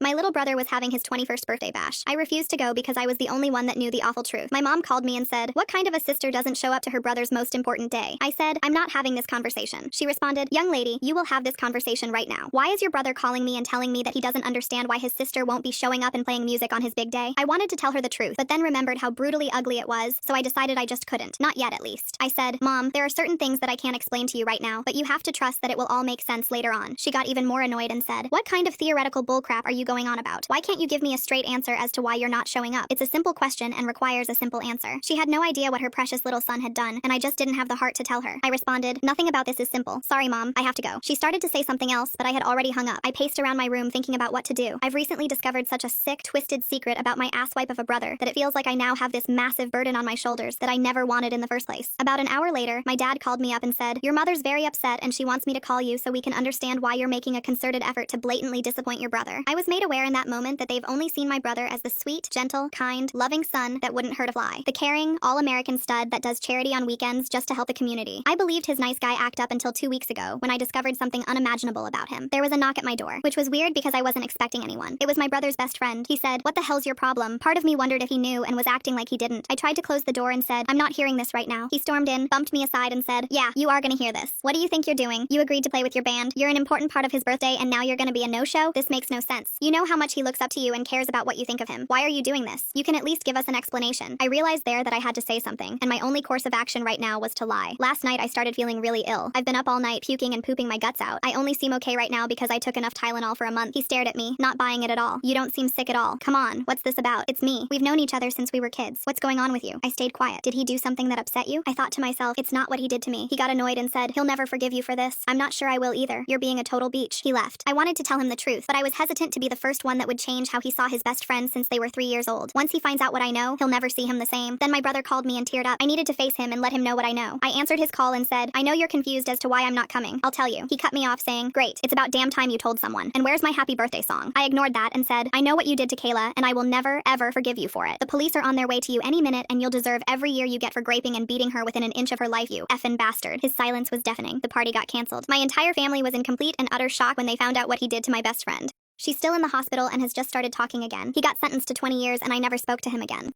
My little brother was having his 21st birthday bash. I refused to go because I was the only one that knew the awful truth. My mom called me and said, "What kind of a sister doesn't show up to her brother's most important day?" I said, "I'm not having this conversation." She responded, "Young lady, you will have this conversation right now. Why is your brother calling me and telling me that he doesn't understand why his sister won't be showing up and playing music on his big day?" I wanted to tell her the truth, but then remembered how brutally ugly it was, so I decided I just couldn't. Not yet, at least. I said, "Mom, there are certain things that I can't explain to you right now, but you have to trust that it will all make sense later on." She got even more annoyed and said, "What kind of theoretical bullcrap are you going on about? Why can't you give me a straight answer as to why you're not showing up? It's a simple question and requires a simple answer." She had no idea what her precious little son had done, and I just didn't have the heart to tell her. I responded, "Nothing about this is simple. Sorry, Mom, I have to go." She started to say something else, but I had already hung up. I paced around my room thinking about what to do. I've recently discovered such a sick, twisted secret about my asswipe of a brother that it feels like I now have this massive burden on my shoulders that I never wanted in the first place. About an hour later, my dad called me up and said, "Your mother's very upset and she wants me to call you so we can understand why you're making a concerted effort to blatantly disappoint your brother." I was made aware in that moment that they've only seen my brother as the sweet, gentle, kind, loving son that wouldn't hurt a fly. The caring, all-American stud that does charity on weekends just to help the community. I believed his nice guy act up until 2 weeks ago when I discovered something unimaginable about him. There was a knock at my door, which was weird because I wasn't expecting anyone. It was my brother's best friend. He said, "What the hell's your problem?" Part of me wondered if he knew and was acting like he didn't. I tried to close the door and said, "I'm not hearing this right now." He stormed in, bumped me aside and said, "Yeah, you are gonna hear this. What do you think you're doing? You agreed to play with your band. You're an important part of his birthday and now you're gonna be a no-show? This makes no sense. You know how much he looks up to you and cares about what you think of him. Why are you doing this? You can at least give us an explanation." I realized there that I had to say something, and my only course of action right now was to lie. Last night I started feeling really ill. I've been up all night puking and pooping my guts out. I only seem okay right now because I took enough Tylenol for a month. He stared at me, not buying it at all. "You don't seem sick at all. Come on, what's this about? It's me. We've known each other since we were kids. What's going on with you?" I stayed quiet. Did he do something that upset you? I thought to myself, it's not what he did to me. He got annoyed and said, "He'll never forgive you for this." I'm not sure I will either. You're being a total beach. He left. I wanted to tell him the truth, but I was hesitant to be the first one that would change how he saw his best friend since they were 3 years old. Once he finds out what I know, he'll never see him the same. Then my brother called me and teared up. I needed to face him and let him know what I know. I answered his call and said, "I know you're confused as to why I'm not coming. I'll tell you." He cut me off saying, "Great, it's about damn time you told someone. And where's my happy birthday song?" I ignored that and said, "I know what you did to Kayla, and I will never, ever forgive you for it. The police are on their way to you any minute, and you'll deserve every year you get for graping and beating her within an inch of her life, you effing bastard." His silence was deafening. The party got canceled. My entire family was in complete and utter shock when they found out what he did to my best friend. She's still in the hospital and has just started talking again. He got sentenced to 20 years and I never spoke to him again.